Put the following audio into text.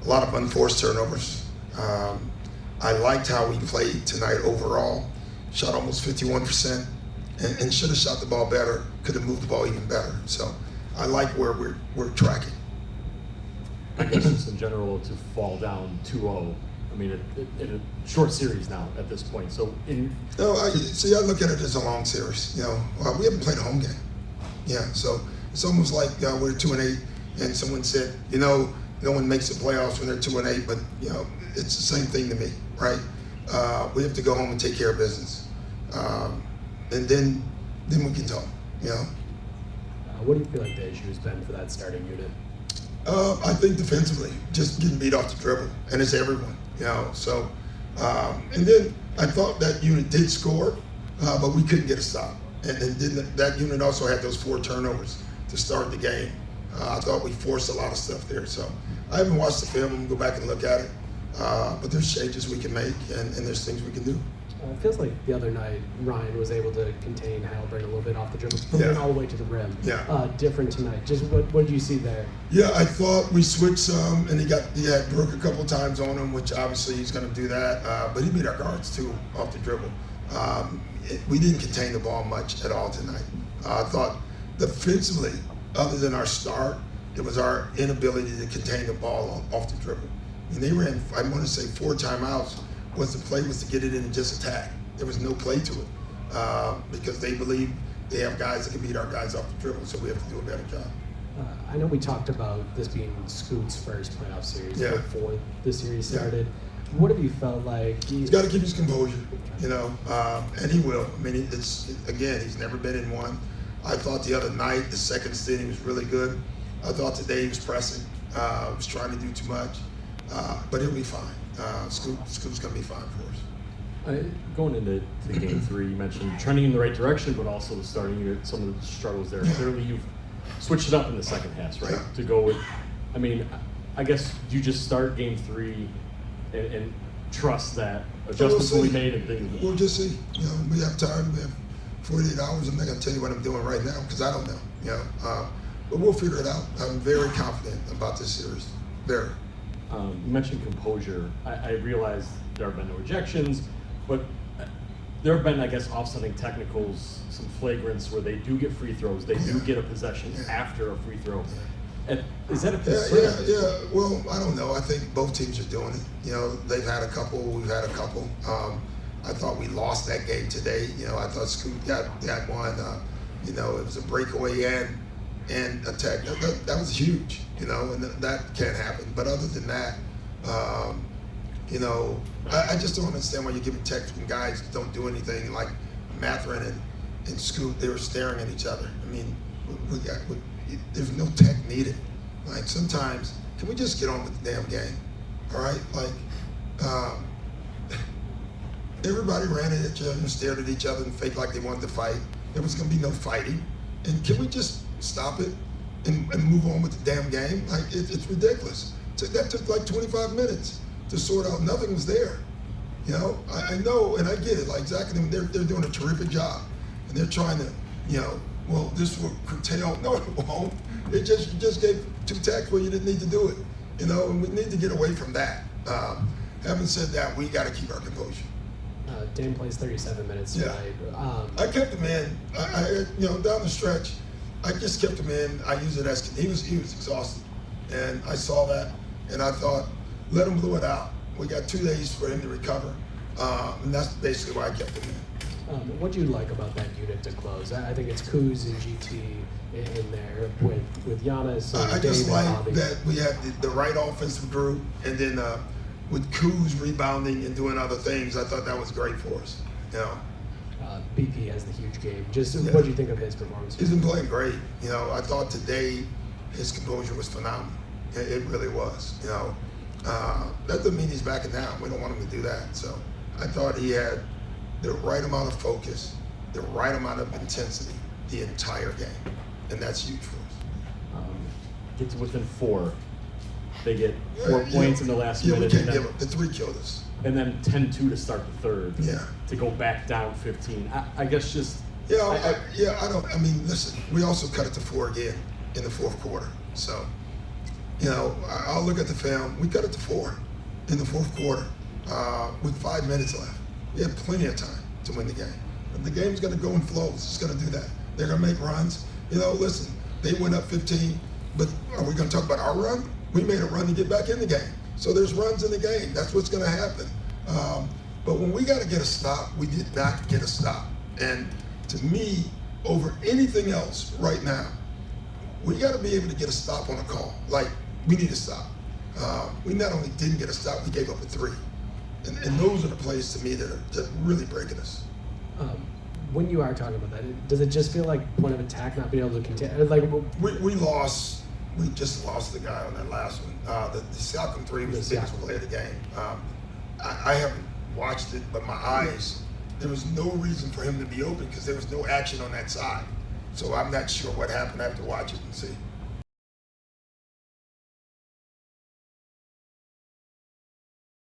a lot of unforced turnovers. I liked how we played tonight overall. Shot almost 51% and should have shot the ball better, could have moved the ball even better. So I like where we're tracking. I guess just in general to fall down 2-0, I mean, in a short series now at this point. So I look at it as a long series. We haven't played a home game. Yeah, so it's almost like we're 2-8, and someone said, no one makes the playoffs when they're 2-8, but it's the same thing to me, right? We have to go home and take care of business, and then we can talk. What do you feel like the issue has been for that starting unit? I think defensively, just getting beat off the dribble, and it's everyone. So and then I thought that unit did score, but we couldn't get a stop. And then that unit also had those 4 turnovers to start the game. I thought we forced a lot of stuff there. So I haven't watched the film. I'm going to go back and look at it. But there's changes we can make, and there's things we can do. It feels like the other night Ryan was able to contain Halbert a little bit off the dribble, moving all the way to the rim. Yeah. Different tonight. Just what did you see there? Yeah, I thought we switched some, and he had Brooke a couple times on him, which obviously he's going to do that. But he beat our guards too off the dribble. We didn't contain the ball much at all tonight. I thought defensively, other than our start, it was our inability to contain the ball off the dribble. And they ran, I want to say 4 timeouts. The play was to get it in and just attack. There was no play to it because they believe they have guys that can beat our guys off the dribble, so we have to do a better job. I know we talked about this being Scoot's first playoff series before the series started. Yeah. What have you felt like? He's got to keep his composure, and he will. I mean, he's never been in one. I thought the other night, the second stint, he was really good. I thought today he was pressing, was trying to do too much, but he'll be fine. Scoot's going to be fine for us. Going into game 3, you mentioned trending in the right direction, but also the starting unit, some of the struggles there. Yeah. Clearly, you've switched it up in the second half, right? Yeah. To go with, I mean, I guess you just start game 3 and trust that adjustments will be made and things. We'll just see. We have time. We have 48 hours. I'm not going to tell you what I'm doing right now because I don't know. But we'll figure it out. I'm very confident about this series. Very. You mentioned composure. I realize there have been no ejections, but there have been, I guess, offsetting technicals, some flagrants where they do get free throws. They do get a possession after a free throw. Is that a concern? Yeah. Well, I don't know. I think both teams are doing it. They've had a couple. We've had a couple. I thought we lost that game today. I thought Scoot got one. It was a breakaway and attack. That was huge. And that can't happen. But other than that, I just don't understand why you're giving text when guys don't do anything. Like Matherin and Scoot, they were staring at each other. I mean, there's no tech needed. Like sometimes, can we just get on with the damn game? All right, everybody ran at each other and stared at each other and faked like they wanted to fight. There was going to be no fighting. And can we just stop it and move on with the damn game? Like it's ridiculous. That took like 25 minutes to sort out. Nothing was there. I know and I get it. Like Zach and them, they're doing a terrific job, and they're trying to, well, this will curtail. No, it won't. You just gave 2 tacks where you didn't need to do it. And we need to get away from that. Having said that, we got to keep our composure. Dame plays 37 minutes tonight. I kept him in. I down the stretch, I just kept him in. I used it as he was exhausted, and I saw that, and I thought, let him blow it out. We got 2 days for him to recover, and that's basically why I kept him in. What do you like about that unit to close? I think it's Kuz and GT in there with Giannis. I just like that we had the right offensive group, and then with Kuz rebounding and doing other things, I thought that was great for us. BP has the huge game. What do you think of his performance? He's been playing great. I thought today his composure was phenomenal. It really was. That doesn't mean he's backing down. We don't want him to do that. So I thought he had the right amount of focus, the right amount of intensity the entire game, and that's huge for us. Get to within 4. They get 4 points in the last minute. We can't give up. The 3 killed us. And then 10-2 to start the third. Yeah. To go back down 15. I guess just. I mean, listen. We also cut it to 4 again in the fourth quarter. So You know, I'll look at the film. We cut it to 4 in the fourth quarter with 5 minutes left. We had plenty of time to win the game. And the game's going to go in flows. It's going to do that. They're going to make runs. You know, listen, they went up 15, but are we going to talk about our run? We made a run to get back in the game. So there's runs in the game. That's what's going to happen. But when we got to get a stop, we did not get a stop. And to me, over anything else right now, we got to be able to get a stop on a call. Like, we need a stop. We not only didn't get a stop, we gave up a 3. And those are the plays to me that are really breaking us. When you are talking about that, does it just feel like point of attack not being able to continue? Like, We lost. We just lost the guy on that last one. The Siakam 3 was the biggest play of the game. I haven't watched it, but my eyes, there was no reason for him to be open because there was no action on that side. So I'm not sure what happened. I have to watch it and see.